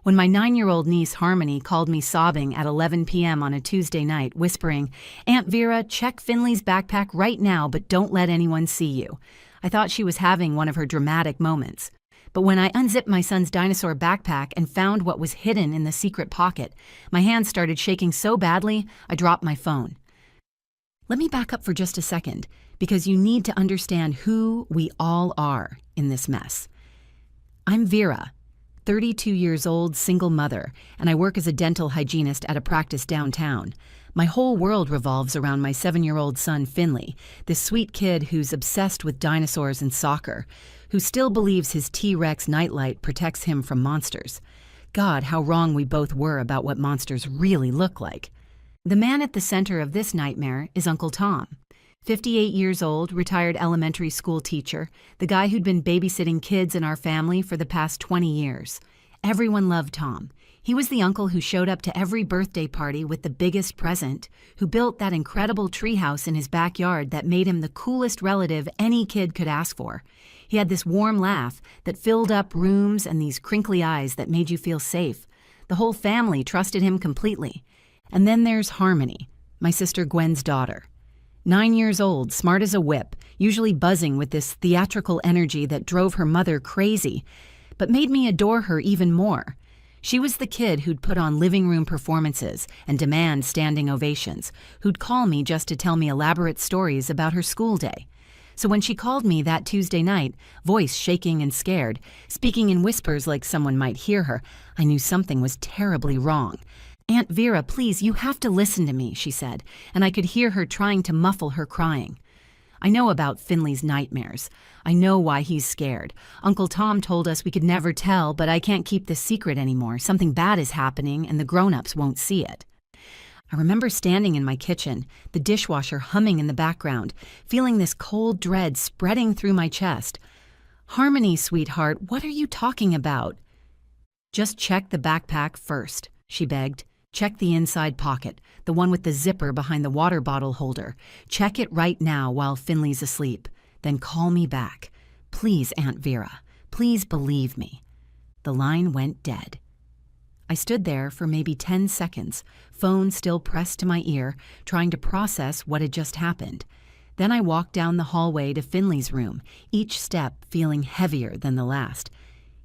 When my 9-year-old niece Harmony called me sobbing at 11 p.m. on a Tuesday night, whispering, "Aunt Vera, check Finley's backpack right now, but don't let anyone see you," I thought she was having one of her dramatic moments. But when I unzipped my son's dinosaur backpack and found what was hidden in the secret pocket, my hands started shaking so badly, I dropped my phone. Let me back up for just a second, because you need to understand who we all are in this mess. I'm Vera, 32 years old, single mother, and I work as a dental hygienist at a practice downtown. My whole world revolves around my 7-year-old son, Finley, this sweet kid who's obsessed with dinosaurs and soccer, who still believes his T-Rex nightlight protects him from monsters. God, how wrong we both were about what monsters really look like. The man at the center of this nightmare is Uncle Tom. 58 years old, retired elementary school teacher, the guy who'd been babysitting kids in our family for the past 20 years. Everyone loved Tom. He was the uncle who showed up to every birthday party with the biggest present, who built that incredible treehouse in his backyard that made him the coolest relative any kid could ask for. He had this warm laugh that filled up rooms and these crinkly eyes that made you feel safe. The whole family trusted him completely. And then there's Harmony, my sister Gwen's daughter. 9 years old, smart as a whip, usually buzzing with this theatrical energy that drove her mother crazy, but made me adore her even more. She was the kid who'd put on living room performances and demand standing ovations, who'd call me just to tell me elaborate stories about her school day. So when she called me that Tuesday night, voice shaking and scared, speaking in whispers like someone might hear her, I knew something was terribly wrong. "Aunt Vera, please, you have to listen to me," she said, and I could hear her trying to muffle her crying. I know about Finley's nightmares. I know why he's scared. Uncle Tom told us we could never tell, but I can't keep this secret anymore. Something bad is happening, and the grown-ups won't see it. I remember standing in my kitchen, the dishwasher humming in the background, feeling this cold dread spreading through my chest. "Harmony, sweetheart, what are you talking about?" "Just check the backpack first," she begged. "Check the inside pocket, the one with the zipper behind the water bottle holder. Check it right now while Finley's asleep. Then call me back. Please, Aunt Vera. Please believe me." The line went dead. I stood there for maybe 10 seconds, phone still pressed to my ear, trying to process what had just happened. Then I walked down the hallway to Finley's room, each step feeling heavier than the last.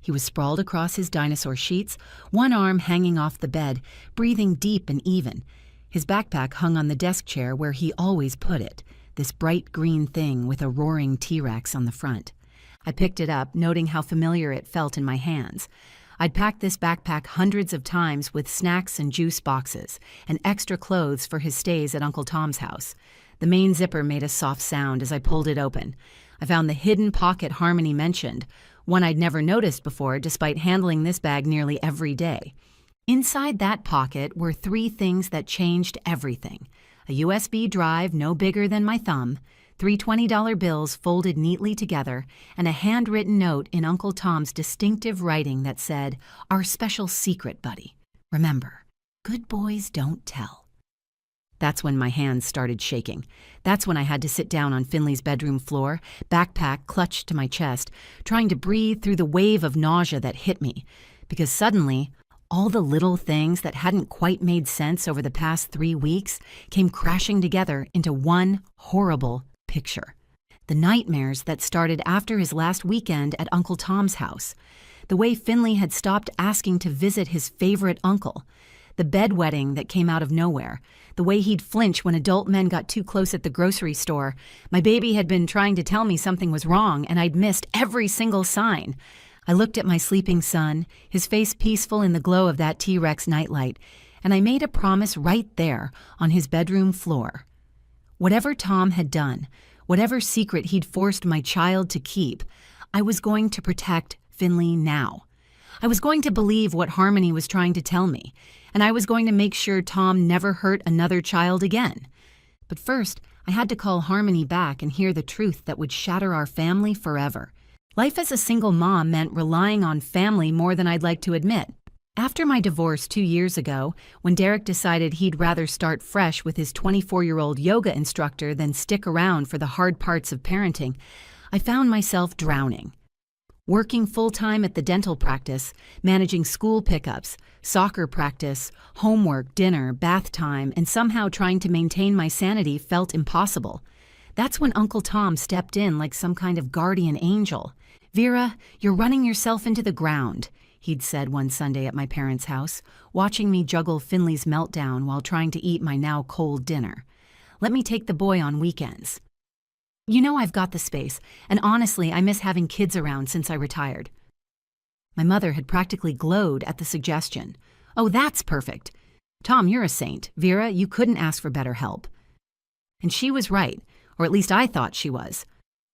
He was sprawled across his dinosaur sheets, one arm hanging off the bed, breathing deep and even. His backpack hung on the desk chair where he always put it, this bright green thing with a roaring T-Rex on the front. I picked it up, noting how familiar it felt in my hands. I'd packed this backpack hundreds of times with snacks and juice boxes, and extra clothes for his stays at Uncle Tom's house. The main zipper made a soft sound as I pulled it open. I found the hidden pocket Harmony mentioned, one I'd never noticed before despite handling this bag nearly every day. Inside that pocket were 3 things that changed everything. A USB drive no bigger than my thumb, 3 $20 bills folded neatly together, and a handwritten note in Uncle Tom's distinctive writing that said, "Our special secret, buddy. Remember, good boys don't tell." That's when my hands started shaking. That's when I had to sit down on Finley's bedroom floor, backpack clutched to my chest, trying to breathe through the wave of nausea that hit me. Because suddenly, all the little things that hadn't quite made sense over the past 3 weeks came crashing together into one horrible picture. The nightmares that started after his last weekend at Uncle Tom's house. The way Finley had stopped asking to visit his favorite uncle. The bedwetting that came out of nowhere. The way he'd flinch when adult men got too close at the grocery store. My baby had been trying to tell me something was wrong, and I'd missed every single sign. I looked at my sleeping son, his face peaceful in the glow of that T-Rex nightlight, and I made a promise right there on his bedroom floor. Whatever Tom had done, whatever secret he'd forced my child to keep, I was going to protect Finley now. I was going to believe what Harmony was trying to tell me, and I was going to make sure Tom never hurt another child again. But first, I had to call Harmony back and hear the truth that would shatter our family forever. Life as a single mom meant relying on family more than I'd like to admit. After my divorce 2 years ago, when Derek decided he'd rather start fresh with his 24-year-old yoga instructor than stick around for the hard parts of parenting, I found myself drowning. Working full-time at the dental practice, managing school pickups, soccer practice, homework, dinner, bath time, and somehow trying to maintain my sanity felt impossible. That's when Uncle Tom stepped in like some kind of guardian angel. "Vera, you're running yourself into the ground," he'd said one Sunday at my parents' house, watching me juggle Finley's meltdown while trying to eat my now cold dinner. "Let me take the boy on weekends. You know I've got the space, and honestly, I miss having kids around since I retired." My mother had practically glowed at the suggestion. "Oh, that's perfect. Tom, you're a saint. Vera, you couldn't ask for better help." And she was right, or at least I thought she was.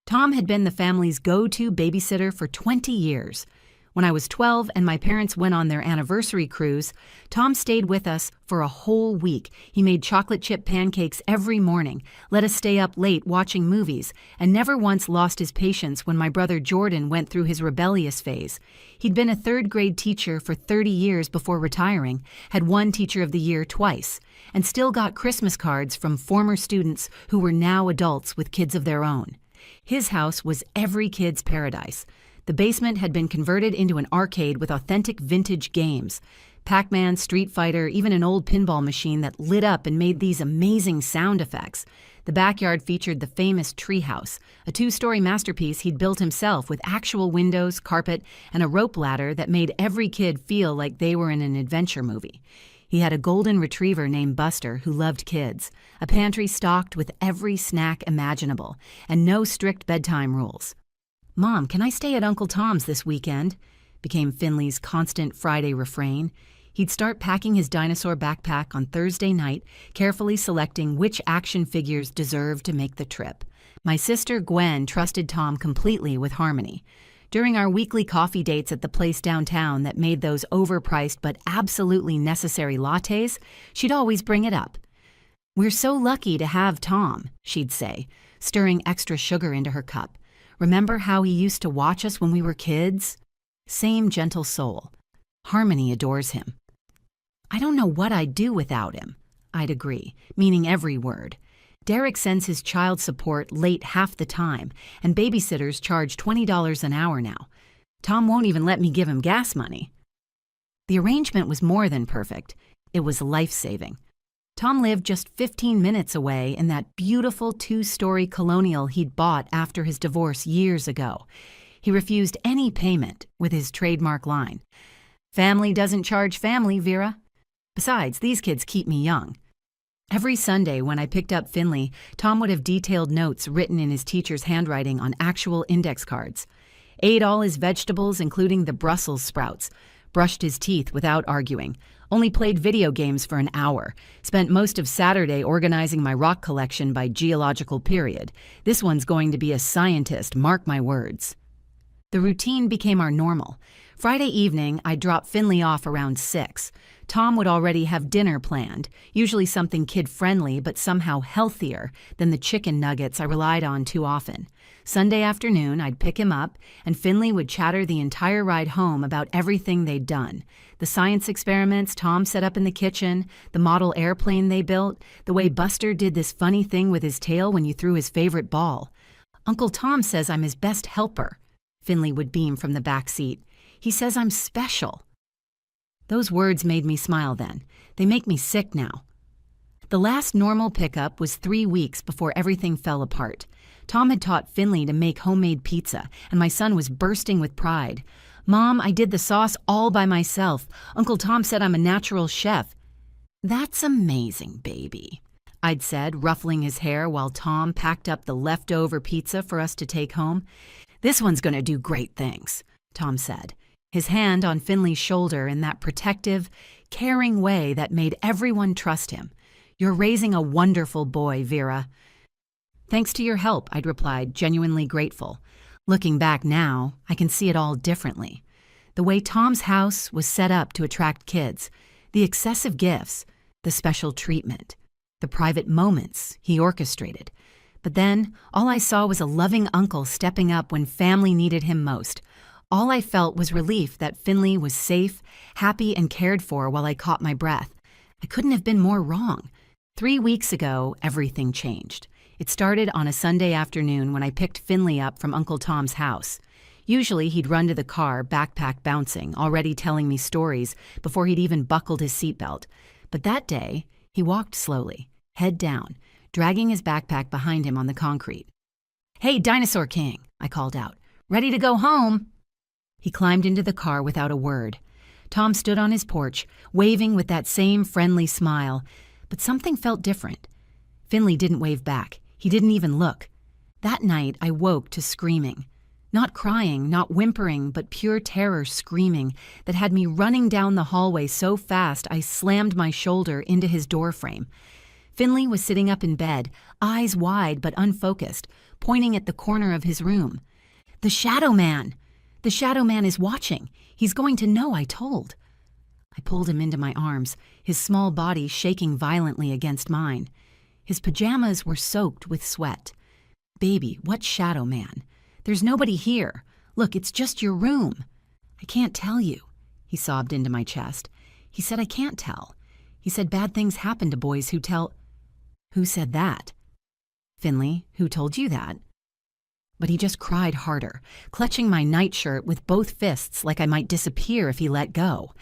Tom had been the family's go-to babysitter for 20 years. When I was 12 and my parents went on their anniversary cruise, Tom stayed with us for a whole week. He made chocolate chip pancakes every morning, let us stay up late watching movies, and never once lost his patience when my brother Jordan went through his rebellious phase. He'd been a third-grade teacher for 30 years before retiring, had won Teacher of the Year twice, and still got Christmas cards from former students who were now adults with kids of their own. His house was every kid's paradise. The basement had been converted into an arcade with authentic vintage games. Pac-Man, Street Fighter, even an old pinball machine that lit up and made these amazing sound effects. The backyard featured the famous treehouse, a 2-story masterpiece he'd built himself with actual windows, carpet, and a rope ladder that made every kid feel like they were in an adventure movie. He had a golden retriever named Buster who loved kids, a pantry stocked with every snack imaginable, and no strict bedtime rules. "Mom, can I stay at Uncle Tom's this weekend?" became Finley's constant Friday refrain. He'd start packing his dinosaur backpack on Thursday night, carefully selecting which action figures deserved to make the trip. My sister Gwen trusted Tom completely with Harmony. During our weekly coffee dates at the place downtown that made those overpriced but absolutely necessary lattes, she'd always bring it up. "We're so lucky to have Tom," she'd say, stirring extra sugar into her cup. "Remember how he used to watch us when we were kids?" Same gentle soul. Harmony adores him. "I don't know what I'd do without him," I'd agree, meaning every word. Derek sends his child support late half the time, and babysitters charge $20 an hour now. Tom won't even let me give him gas money. The arrangement was more than perfect. It was life-saving. Tom lived just 15 minutes away in that beautiful 2-story colonial he'd bought after his divorce years ago. He refused any payment with his trademark line, "Family doesn't charge family, Vera. Besides, these kids keep me young." Every Sunday when I picked up Finley, Tom would have detailed notes written in his teacher's handwriting on actual index cards. Ate all his vegetables, including the Brussels sprouts. Brushed his teeth without arguing. Only played video games for an hour. Spent most of Saturday organizing my rock collection by geological period. This one's going to be a scientist, mark my words. The routine became our normal. Friday evening, I'd drop Finley off around 6. Tom would already have dinner planned, usually something kid-friendly but somehow healthier than the chicken nuggets I relied on too often. Sunday afternoon, I'd pick him up, and Finley would chatter the entire ride home about everything they'd done. The science experiments Tom set up in the kitchen, the model airplane they built, the way Buster did this funny thing with his tail when you threw his favorite ball. "Uncle Tom says I'm his best helper," Finley would beam from the back seat. "He says I'm special." Those words made me smile then. They make me sick now. The last normal pickup was 3 weeks before everything fell apart. Tom had taught Finley to make homemade pizza, and my son was bursting with pride. "Mom, I did the sauce all by myself. Uncle Tom said I'm a natural chef." "That's amazing, baby," I'd said, ruffling his hair while Tom packed up the leftover pizza for us to take home. "This one's going to do great things," Tom said, his hand on Finley's shoulder in that protective, caring way that made everyone trust him. "You're raising a wonderful boy, Vera." "Thanks to your help," I'd replied, genuinely grateful. Looking back now, I can see it all differently. The way Tom's house was set up to attract kids, the excessive gifts, the special treatment, the private moments he orchestrated. But then, all I saw was a loving uncle stepping up when family needed him most. All I felt was relief that Finley was safe, happy, and cared for while I caught my breath. I couldn't have been more wrong. 3 weeks ago, everything changed. It started on a Sunday afternoon when I picked Finley up from Uncle Tom's house. Usually he'd run to the car, backpack bouncing, already telling me stories before he'd even buckled his seatbelt. But that day, he walked slowly, head down, dragging his backpack behind him on the concrete. "Hey, Dinosaur King," I called out. "Ready to go home?" He climbed into the car without a word. Tom stood on his porch, waving with that same friendly smile, but something felt different. Finley didn't wave back. He didn't even look. That night, I woke to screaming. Not crying, not whimpering, but pure terror screaming that had me running down the hallway so fast I slammed my shoulder into his doorframe. Finley was sitting up in bed, eyes wide but unfocused, pointing at the corner of his room. "The Shadow Man! The Shadow Man is watching. He's going to know I told." I pulled him into my arms, his small body shaking violently against mine. His pajamas were soaked with sweat. "Baby, what Shadow Man? There's nobody here. Look, it's just your room." "I can't tell you," he sobbed into my chest. "He said I can't tell. He said bad things happen to boys who tell—" "Who said that?" "Finley, who told you that?" But he just cried harder, clutching my nightshirt with both fists like I might disappear if he let go.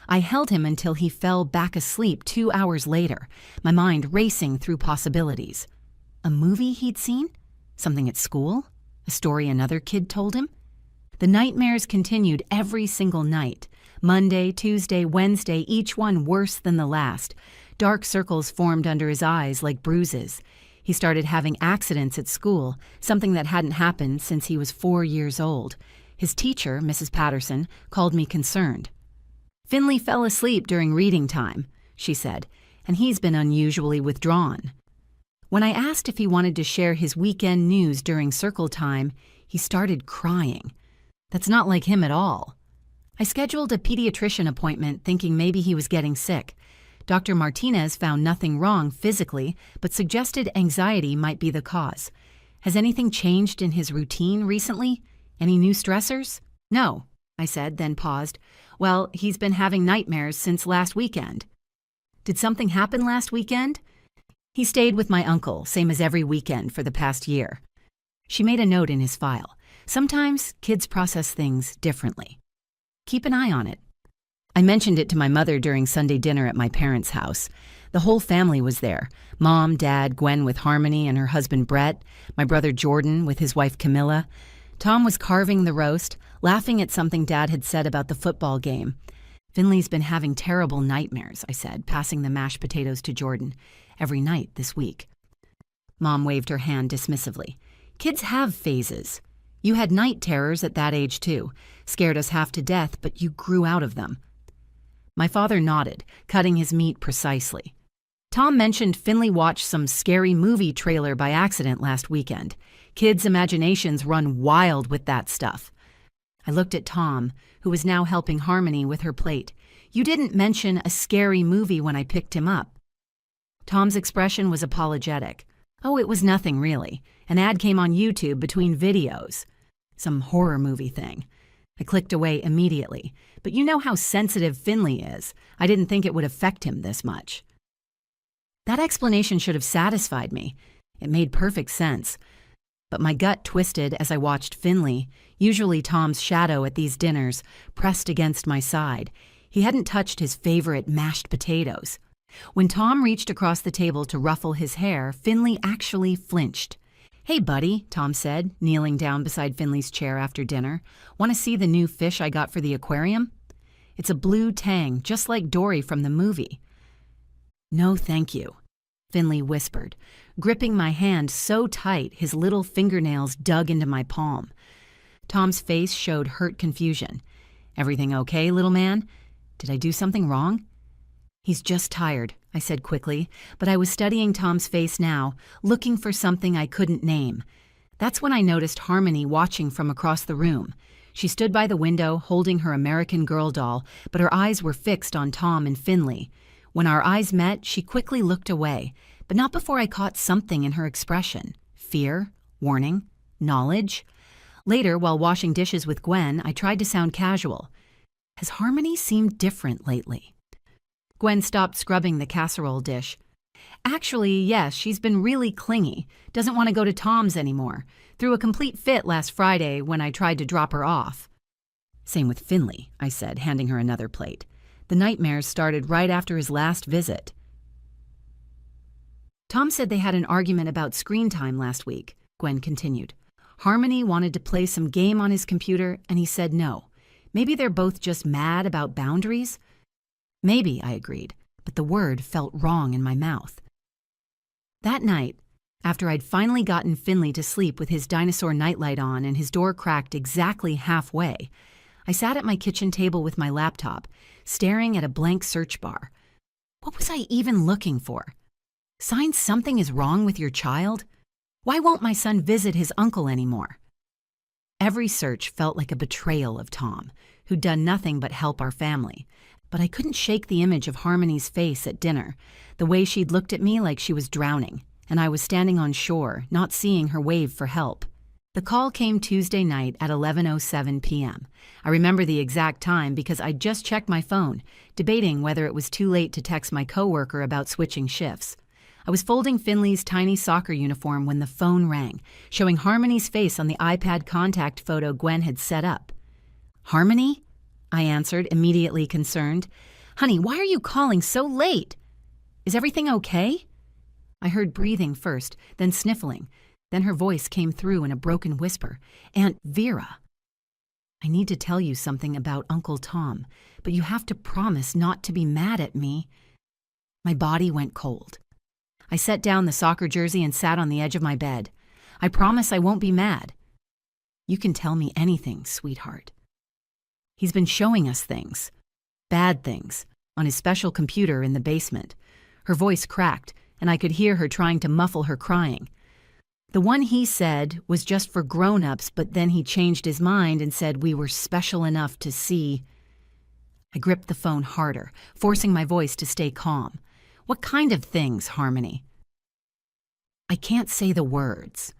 I held him until he fell back asleep 2 hours later, my mind racing through possibilities. A movie he'd seen? Something at school? A story another kid told him? The nightmares continued every single night. Monday, Tuesday, Wednesday, each one worse than the last. Dark circles formed under his eyes like bruises. He started having accidents at school, something that hadn't happened since he was 4 years old. His teacher, Mrs. Patterson, called me concerned. "Finley fell asleep during reading time," she said, "and he's been unusually withdrawn." When I asked if he wanted to share his weekend news during circle time, he started crying. That's not like him at all. I scheduled a pediatrician appointment thinking maybe he was getting sick. Dr. Martinez found nothing wrong physically, but suggested anxiety might be the cause. "Has anything changed in his routine recently? Any new stressors?" "No," I said, then paused. "Well, he's been having nightmares since last weekend." "Did something happen last weekend?" "He stayed with my uncle, same as every weekend for the past year." She made a note in his file. Sometimes kids process things differently. "Keep an eye on it." I mentioned it to my mother during Sunday dinner at my parents' house. The whole family was there. Mom, Dad, Gwen with Harmony and her husband Brett, my brother Jordan with his wife Camilla. Tom was carving the roast, laughing at something Dad had said about the football game. "Finley's been having terrible nightmares," I said, passing the mashed potatoes to Jordan. "Every night this week." Mom waved her hand dismissively. "Kids have phases. You had night terrors at that age too. Scared us half to death, but you grew out of them." My father nodded, cutting his meat precisely. "Tom mentioned Finley watched some scary movie trailer by accident last weekend. Kids' imaginations run wild with that stuff." I looked at Tom, who was now helping Harmony with her plate. "You didn't mention a scary movie when I picked him up." Tom's expression was apologetic. "Oh, it was nothing really. An ad came on YouTube between videos. Some horror movie thing." I clicked away immediately. "But you know how sensitive Finley is. I didn't think it would affect him this much." That explanation should have satisfied me. It made perfect sense. But my gut twisted as I watched Finley, usually Tom's shadow at these dinners, pressed against my side. He hadn't touched his favorite mashed potatoes. When Tom reached across the table to ruffle his hair, Finley actually flinched. "Hey, buddy," Tom said, kneeling down beside Finley's chair after dinner. "Want to see the new fish I got for the aquarium? It's a blue tang, just like Dory from the movie." "No, thank you," Finley whispered, gripping my hand so tight his little fingernails dug into my palm. Tom's face showed hurt confusion. "Everything okay, little man? Did I do something wrong?" "He's just tired," I said quickly, but I was studying Tom's face now, looking for something I couldn't name. That's when I noticed Harmony watching from across the room. She stood by the window, holding her American Girl doll, but her eyes were fixed on Tom and Finley. When our eyes met, she quickly looked away, but not before I caught something in her expression. Fear, warning, knowledge. Later, while washing dishes with Gwen, I tried to sound casual. "Has Harmony seemed different lately?" Gwen stopped scrubbing the casserole dish. Actually, yes, she's been really clingy. Doesn't want to go to Tom's anymore. Threw a complete fit last Friday when I tried to drop her off. Same with Finley, I said, handing her another plate. The nightmares started right after his last visit. Tom said they had an argument about screen time last week, Gwen continued. Harmony wanted to play some game on his computer, and he said no. Maybe they're both just mad about boundaries? Maybe, I agreed, but the word felt wrong in my mouth. That night, after I'd finally gotten Finley to sleep with his dinosaur nightlight on and his door cracked exactly halfway, I sat at my kitchen table with my laptop, staring at a blank search bar. What was I even looking for? Signs something is wrong with your child? Why won't my son visit his uncle anymore? Every search felt like a betrayal of Tom, who'd done nothing but help our family. But I couldn't shake the image of Harmony's face at dinner, the way she'd looked at me like she was drowning, and I was standing on shore, not seeing her wave for help. The call came Tuesday night at 11:07 p.m. I remember the exact time because I'd just checked my phone, debating whether it was too late to text my coworker about switching shifts. I was folding Finley's tiny soccer uniform when the phone rang, showing Harmony's face on the iPad contact photo Gwen had set up. Harmony? I answered, immediately concerned. Honey, why are you calling so late? Is everything okay? I heard breathing first, then sniffling. Then her voice came through in a broken whisper. Aunt Vera. I need to tell you something about Uncle Tom, but you have to promise not to be mad at me. My body went cold. I set down the soccer jersey and sat on the edge of my bed. I promise I won't be mad. You can tell me anything, sweetheart. He's been showing us things, bad things, on his special computer in the basement. Her voice cracked, and I could hear her trying to muffle her crying. The one he said was just for grown-ups, but then he changed his mind and said we were special enough to see. I gripped the phone harder, forcing my voice to stay calm. What kind of things, Harmony? I can't say the words.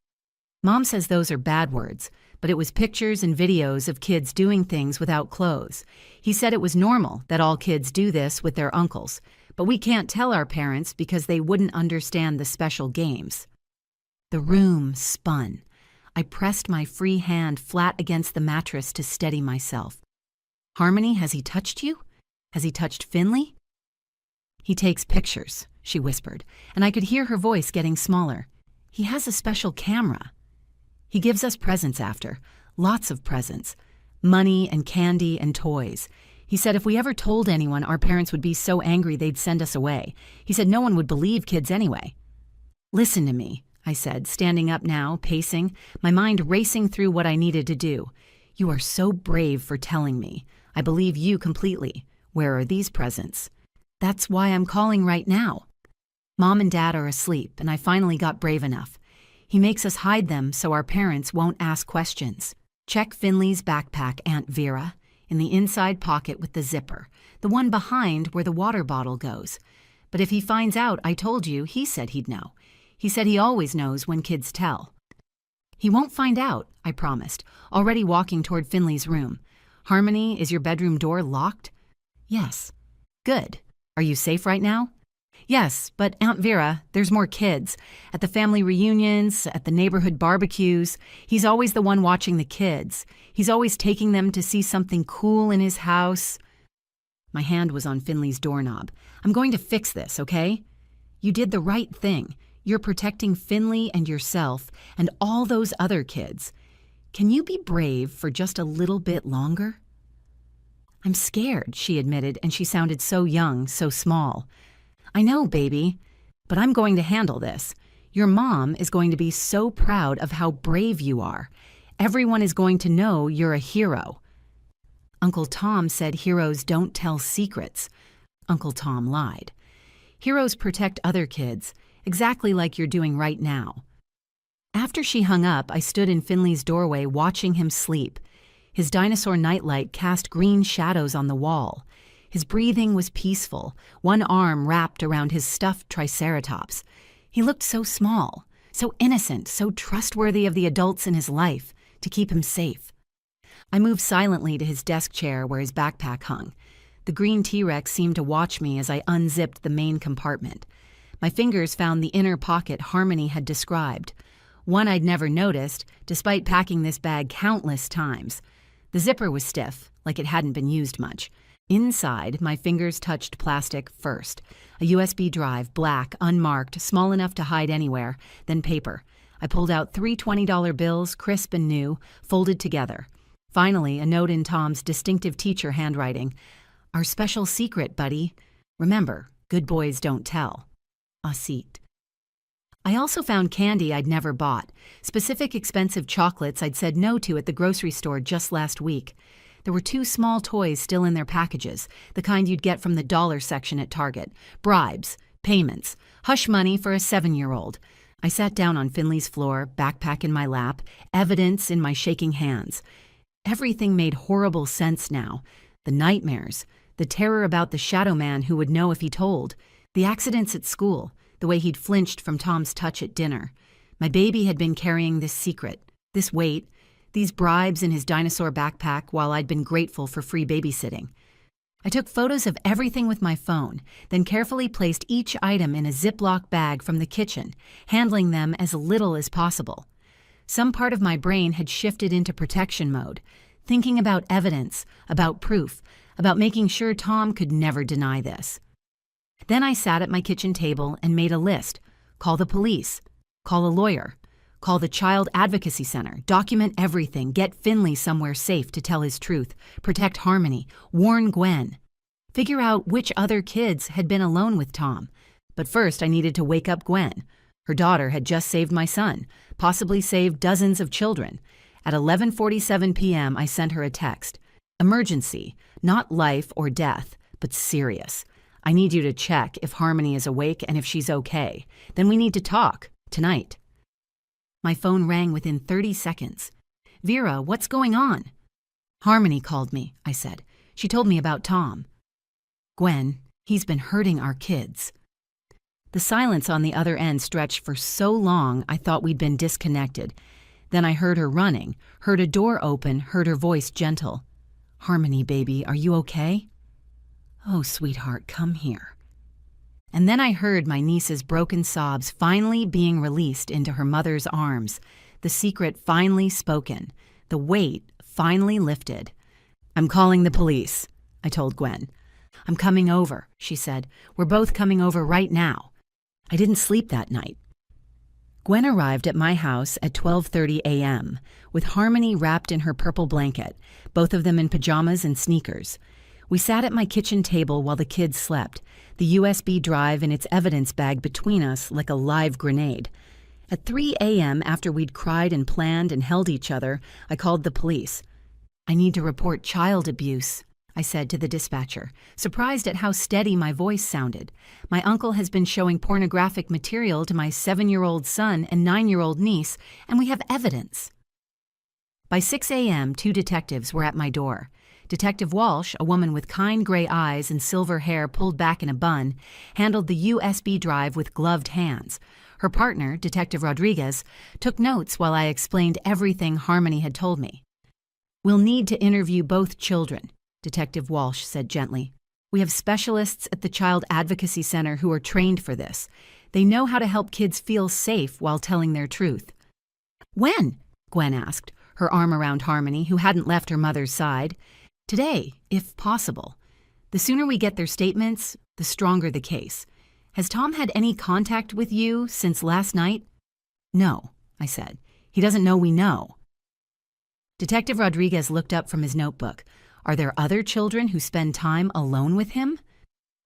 Mom says those are bad words, but it was pictures and videos of kids doing things without clothes. He said it was normal that all kids do this with their uncles, but we can't tell our parents because they wouldn't understand the special games. The room spun. I pressed my free hand flat against the mattress to steady myself. Harmony, has he touched you? Has he touched Finley? He takes pictures, she whispered, and I could hear her voice getting smaller. He has a special camera. He gives us presents after, lots of presents, money and candy and toys. He said if we ever told anyone, our parents would be so angry they'd send us away. He said no one would believe kids anyway. Listen to me, I said, standing up now, pacing, my mind racing through what I needed to do. You are so brave for telling me. I believe you completely. Where are these presents? That's why I'm calling right now. Mom and Dad are asleep, and I finally got brave enough. He makes us hide them so our parents won't ask questions. Check Finley's backpack, Aunt Vera, in the inside pocket with the zipper, the one behind where the water bottle goes. But if he finds out I told you, he said he'd know. He said he always knows when kids tell. He won't find out, I promised, already walking toward Finley's room. Harmony, is your bedroom door locked? Yes. Good. Are you safe right now? Yes, but Aunt Vera, there's more kids. At the family reunions, at the neighborhood barbecues, he's always the one watching the kids. He's always taking them to see something cool in his house. My hand was on Finley's doorknob. I'm going to fix this, okay? You did the right thing. You're protecting Finley and yourself and all those other kids. Can you be brave for just a little bit longer? I'm scared, she admitted, and she sounded so young, so small. I know, baby, but I'm going to handle this. Your mom is going to be so proud of how brave you are. Everyone is going to know you're a hero. Uncle Tom said heroes don't tell secrets. Uncle Tom lied. Heroes protect other kids, exactly like you're doing right now. After she hung up, I stood in Finley's doorway watching him sleep. His dinosaur nightlight cast green shadows on the wall. His breathing was peaceful, one arm wrapped around his stuffed triceratops. He looked so small, so innocent, so trustworthy of the adults in his life to keep him safe. I moved silently to his desk chair where his backpack hung. The green T-Rex seemed to watch me as I unzipped the main compartment. My fingers found the inner pocket Harmony had described, one I'd never noticed, despite packing this bag countless times. The zipper was stiff, like it hadn't been used much. Inside, my fingers touched plastic first. A USB drive, black, unmarked, small enough to hide anywhere, then paper. I pulled out 3 $20 bills, crisp and new, folded together. Finally, a note in Tom's distinctive teacher handwriting. Our special secret, buddy. Remember, good boys don't tell. Asit. I also found candy I'd never bought, specific expensive chocolates I'd said no to at the grocery store just last week. There were 2 small toys still in their packages, the kind you'd get from the dollar section at Target. Bribes, payments, hush money for a 7-year-old. I sat down on Finley's floor, backpack in my lap, evidence in my shaking hands. Everything made horrible sense now. The nightmares, the terror about the shadow man who would know if he told, the accidents at school, the way he'd flinched from Tom's touch at dinner. My baby had been carrying this secret, this weight, these bribes in his dinosaur backpack while I'd been grateful for free babysitting. I took photos of everything with my phone, then carefully placed each item in a Ziploc bag from the kitchen, handling them as little as possible. Some part of my brain had shifted into protection mode, thinking about evidence, about proof, about making sure Tom could never deny this. Then I sat at my kitchen table and made a list. Call the police. Call a lawyer. Call the Child Advocacy Center. Document everything. Get Finley somewhere safe to tell his truth. Protect Harmony. Warn Gwen. Figure out which other kids had been alone with Tom. But first I needed to wake up Gwen. Her daughter had just saved my son, possibly saved dozens of children. At 11:47 p.m. I sent her a text. Emergency. Not life or death, but serious. I need you to check if Harmony is awake and if she's okay. Then we need to talk, tonight. My phone rang within 30 seconds. Vera, what's going on? Harmony called me, I said. She told me about Tom. Gwen, he's been hurting our kids. The silence on the other end stretched for so long I thought we'd been disconnected. Then I heard her running, heard a door open, heard her voice gentle. Harmony, baby, are you okay? Oh, sweetheart, come here. And then I heard my niece's broken sobs finally being released into her mother's arms, the secret finally spoken, the weight finally lifted. I'm calling the police, I told Gwen. I'm coming over, she said. We're both coming over right now. I didn't sleep that night. Gwen arrived at my house at 12:30 a.m., with Harmony wrapped in her purple blanket, both of them in pajamas and sneakers. We sat at my kitchen table while the kids slept, the USB drive in its evidence bag between us like a live grenade. At 3 a.m., after we'd cried and planned and held each other, I called the police. I need to report child abuse, I said to the dispatcher, surprised at how steady my voice sounded. My uncle has been showing pornographic material to my 7-year-old son and 9-year-old niece, and we have evidence. By 6 a.m., 2 detectives were at my door. Detective Walsh, a woman with kind gray eyes and silver hair pulled back in a bun, handled the USB drive with gloved hands. Her partner, Detective Rodriguez, took notes while I explained everything Harmony had told me. We'll need to interview both children, Detective Walsh said gently. We have specialists at the Child Advocacy Center who are trained for this. They know how to help kids feel safe while telling their truth. When? Gwen asked, her arm around Harmony, who hadn't left her mother's side. Today, if possible. The sooner we get their statements, the stronger the case. Has Tom had any contact with you since last night? No, I said. He doesn't know we know. Detective Rodriguez looked up from his notebook. Are there other children who spend time alone with him?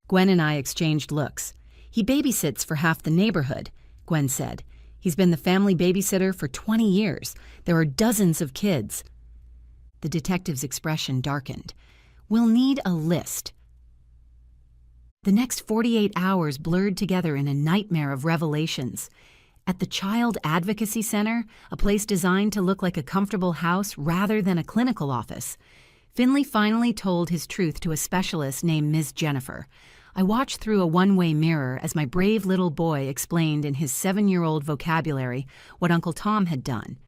Gwen and I exchanged looks. He babysits for half the neighborhood, Gwen said. He's been the family babysitter for 20 years. There are dozens of kids. The detective's expression darkened. We'll need a list. The next 48 hours blurred together in a nightmare of revelations. At the Child Advocacy Center, a place designed to look like a comfortable house rather than a clinical office, Finley finally told his truth to a specialist named Ms. Jennifer. I watched through a one-way mirror as my brave little boy explained in his 7-year-old vocabulary what Uncle Tom had done.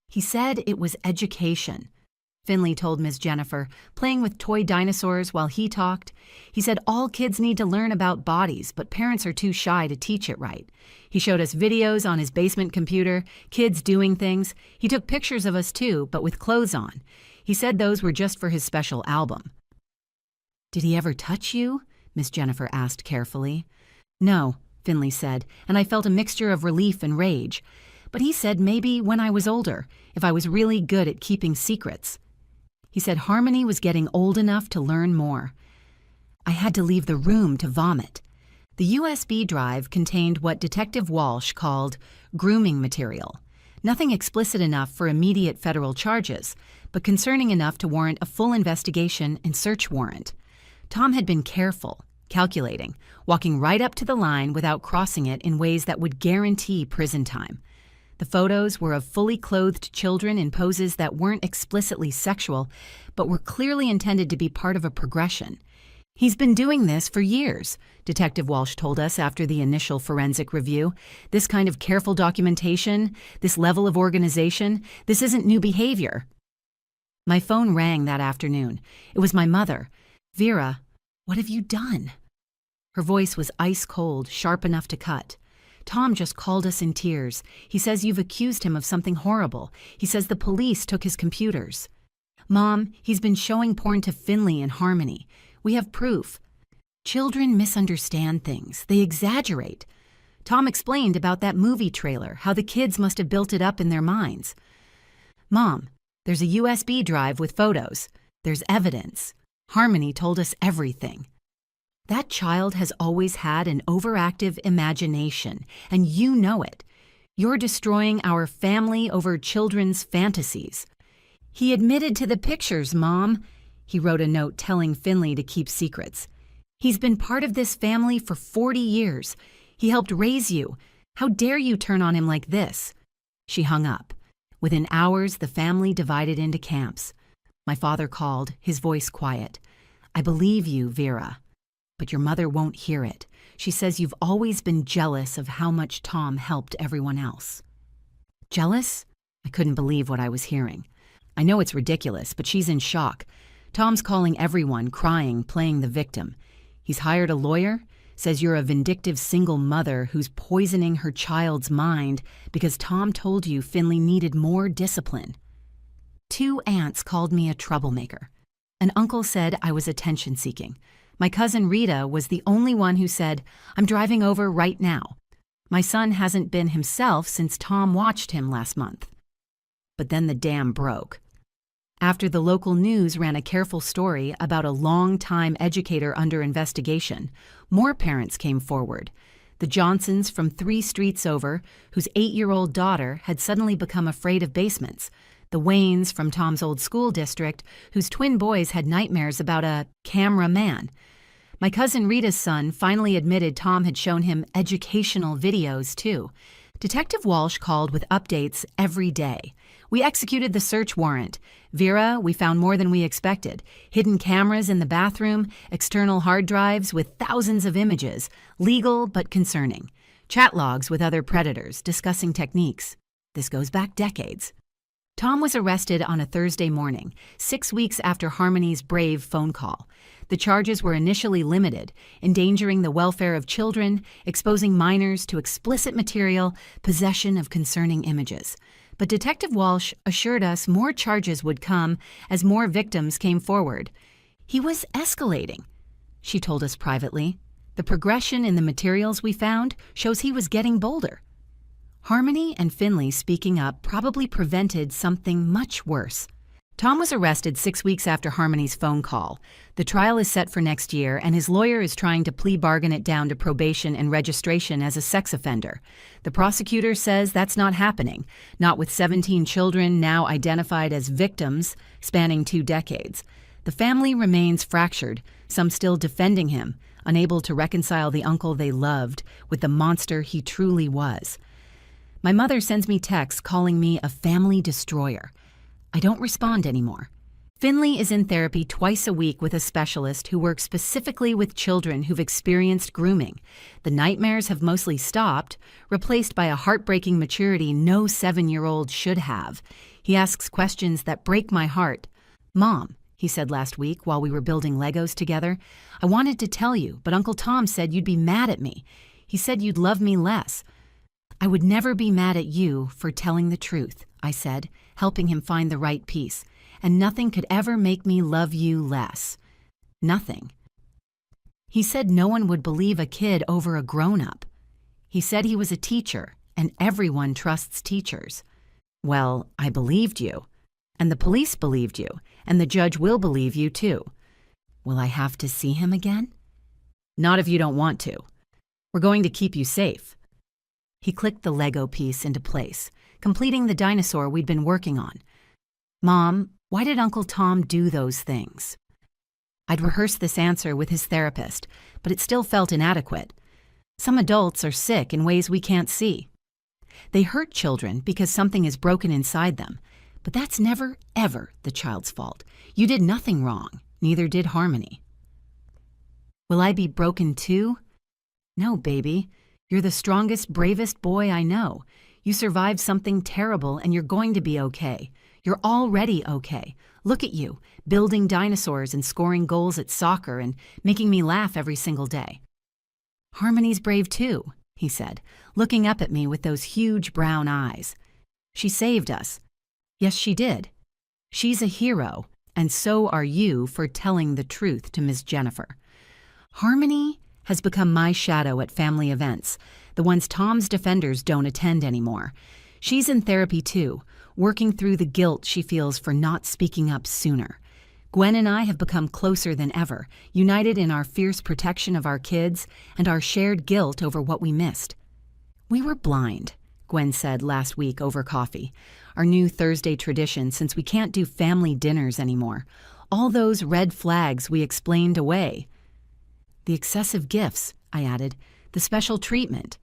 He said it was education. Finley told Miss Jennifer, playing with toy dinosaurs while he talked. He said all kids need to learn about bodies, but parents are too shy to teach it right. He showed us videos on his basement computer, kids doing things. He took pictures of us too, but with clothes on. He said those were just for his special album. Did he ever touch you? Miss Jennifer asked carefully. No, Finley said, and I felt a mixture of relief and rage. But he said maybe when I was older, if I was really good at keeping secrets. He said Harmony was getting old enough to learn more. I had to leave the room to vomit. The USB drive contained what Detective Walsh called grooming material. Nothing explicit enough for immediate federal charges, but concerning enough to warrant a full investigation and search warrant. Tom had been careful, calculating, walking right up to the line without crossing it in ways that would guarantee prison time. The photos were of fully clothed children in poses that weren't explicitly sexual, but were clearly intended to be part of a progression. He's been doing this for years, Detective Walsh told us after the initial forensic review. This kind of careful documentation, this level of organization, this isn't new behavior. My phone rang that afternoon. It was my mother. Vera, what have you done? Her voice was ice cold, sharp enough to cut. Tom just called us in tears. He says you've accused him of something horrible. He says the police took his computers. Mom, he's been showing porn to Finley and Harmony. We have proof. Children misunderstand things. They exaggerate. Tom explained about that movie trailer, how the kids must have built it up in their minds. Mom, there's a USB drive with photos. There's evidence. Harmony told us everything. That child has always had an overactive imagination, and you know it. You're destroying our family over children's fantasies. He admitted to the pictures, Mom. He wrote a note telling Finley to keep secrets. He's been part of this family for 40 years. He helped raise you. How dare you turn on him like this? She hung up. Within hours, the family divided into camps. My father called, his voice quiet. I believe you, Vera. But your mother won't hear it. She says you've always been jealous of how much Tom helped everyone else. Jealous? I couldn't believe what I was hearing. I know it's ridiculous, but she's in shock. Tom's calling everyone, crying, playing the victim. He's hired a lawyer, says you're a vindictive single mother who's poisoning her child's mind because Tom told you Finley needed more discipline. 2 aunts called me a troublemaker. An uncle said I was attention-seeking. My cousin Rita was the only one who said, I'm driving over right now. My son hasn't been himself since Tom watched him last month. But then the dam broke. After the local news ran a careful story about a long-time educator under investigation, more parents came forward. The Johnsons from 3 streets over, whose 8-year-old daughter had suddenly become afraid of basements. The Waynes from Tom's old school district, whose twin boys had nightmares about a cameraman. My cousin Rita's son finally admitted Tom had shown him educational videos, too. Detective Walsh called with updates every day. We executed the search warrant. Vera, we found more than we expected. Hidden cameras in the bathroom, external hard drives with thousands of images, legal but concerning. Chat logs with other predators discussing techniques. This goes back decades. Tom was arrested on a Thursday morning, 6 weeks after Harmony's brave phone call. The charges were initially limited, endangering the welfare of children, exposing minors to explicit material, possession of concerning images. But Detective Walsh assured us more charges would come as more victims came forward. He was escalating, she told us privately. The progression in the materials we found shows he was getting bolder. Harmony and Finley speaking up probably prevented something much worse. Tom was arrested 6 weeks after Harmony's phone call. The trial is set for next year, and his lawyer is trying to plea bargain it down to probation and registration as a sex offender. The prosecutor says that's not happening, not with 17 children now identified as victims spanning 2 decades. The family remains fractured, some still defending him, unable to reconcile the uncle they loved with the monster he truly was. My mother sends me texts calling me a family destroyer. I don't respond anymore. Finley is in therapy twice a week with a specialist who works specifically with children who've experienced grooming. The nightmares have mostly stopped, replaced by a heartbreaking maturity no 7-year-old should have. He asks questions that break my heart. "Mom," he said last week while we were building Legos together, "I wanted to tell you, but Uncle Tom said you'd be mad at me. He said you'd love me less." "I would never be mad at you for telling the truth," I said, helping him find the right piece, "and nothing could ever make me love you less. Nothing." He said no one would believe a kid over a grown-up. He said he was a teacher, and everyone trusts teachers. Well, I believed you. And the police believed you, and the judge will believe you too. Will I have to see him again? Not if you don't want to. We're going to keep you safe. He clicked the Lego piece into place, completing the dinosaur we'd been working on. "Mom, why did Uncle Tom do those things?" I'd rehearsed this answer with his therapist, but it still felt inadequate. Some adults are sick in ways we can't see. They hurt children because something is broken inside them, but that's never, ever the child's fault. You did nothing wrong, neither did Harmony. Will I be broken too? No, baby. You're the strongest, bravest boy I know. You survived something terrible and you're going to be okay. You're already okay. Look at you, building dinosaurs and scoring goals at soccer and making me laugh every single day. Harmony's brave too, he said, looking up at me with those huge brown eyes. She saved us. Yes, she did. She's a hero, and so are you for telling the truth to Miss Jennifer. Harmony has become my shadow at family events, the ones Tom's defenders don't attend anymore. She's in therapy too, working through the guilt she feels for not speaking up sooner. Gwen and I have become closer than ever, united in our fierce protection of our kids and our shared guilt over what we missed. We were blind, Gwen said last week over coffee, our new Thursday tradition since we can't do family dinners anymore. All those red flags we explained away. The excessive gifts, I added, the special treatment,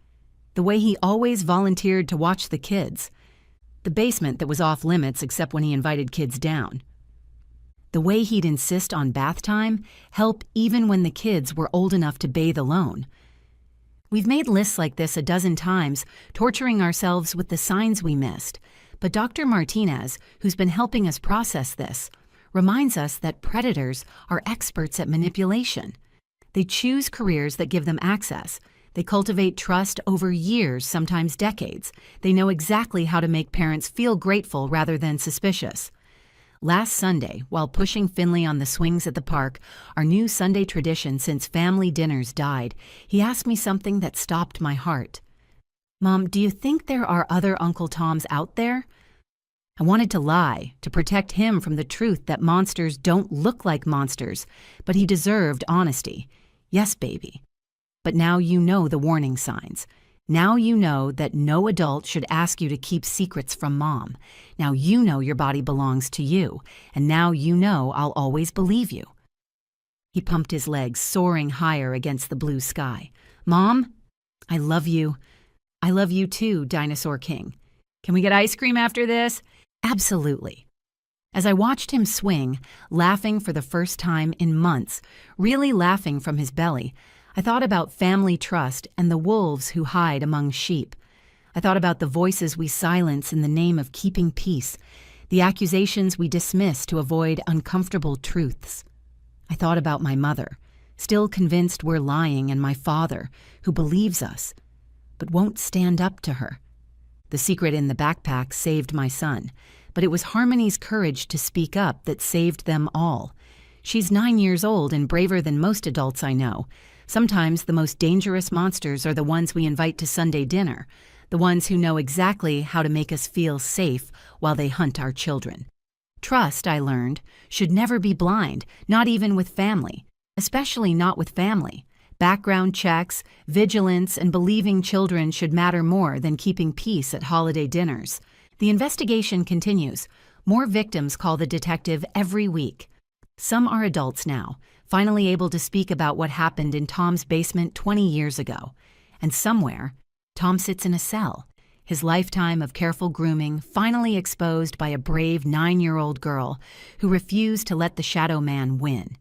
the way he always volunteered to watch the kids, the basement that was off limits except when he invited kids down, the way he'd insist on bath time, help even when the kids were old enough to bathe alone. We've made lists like this a dozen times, torturing ourselves with the signs we missed, but Dr. Martinez, who's been helping us process this, reminds us that predators are experts at manipulation. They choose careers that give them access. They cultivate trust over years, sometimes decades. They know exactly how to make parents feel grateful rather than suspicious. Last Sunday, while pushing Finley on the swings at the park, our new Sunday tradition since family dinners died, he asked me something that stopped my heart. "Mom, do you think there are other Uncle Toms out there?" I wanted to lie, to protect him from the truth that monsters don't look like monsters, but he deserved honesty. Yes, baby. But now you know the warning signs. Now you know that no adult should ask you to keep secrets from Mom. Now you know your body belongs to you, and now you know I'll always believe you. He pumped his legs, soaring higher against the blue sky. "Mom, I love you. I love you too, Dinosaur King. Can we get ice cream after this?" "Absolutely." As I watched him swing, laughing for the first time in months, really laughing from his belly, I thought about family trust and the wolves who hide among sheep. I thought about the voices we silence in the name of keeping peace, the accusations we dismiss to avoid uncomfortable truths. I thought about my mother, still convinced we're lying, and my father, who believes us, but won't stand up to her. The secret in the backpack saved my son, but it was Harmony's courage to speak up that saved them all. She's 9 years old and braver than most adults I know. Sometimes the most dangerous monsters are the ones we invite to Sunday dinner, the ones who know exactly how to make us feel safe while they hunt our children. Trust, I learned, should never be blind, not even with family, especially not with family. Background checks, vigilance, and believing children should matter more than keeping peace at holiday dinners. The investigation continues. More victims call the detective every week. Some are adults now, finally able to speak about what happened in Tom's basement 20 years ago. And somewhere, Tom sits in a cell, his lifetime of careful grooming finally exposed by a brave 9-year-old girl who refused to let the Shadow Man win.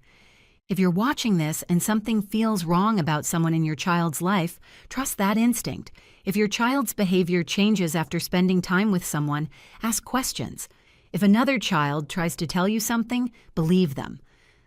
If you're watching this and something feels wrong about someone in your child's life, trust that instinct. If your child's behavior changes after spending time with someone, ask questions. If another child tries to tell you something, believe them.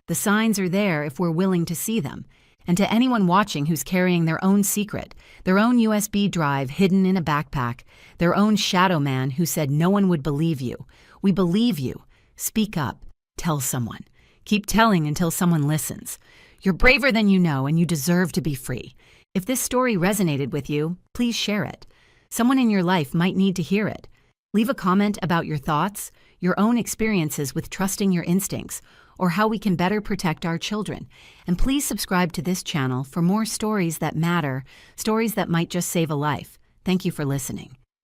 The signs are there if we're willing to see them. And to anyone watching who's carrying their own secret, their own USB drive hidden in a backpack, their own shadow man who said no one would believe you, we believe you. Speak up. Tell someone. Keep telling until someone listens. You're braver than you know, and you deserve to be free. If this story resonated with you, please share it. Someone in your life might need to hear it. Leave a comment about your thoughts, your own experiences with trusting your instincts, or how we can better protect our children. And please subscribe to this channel for more stories that matter, stories that might just save a life. Thank you for listening.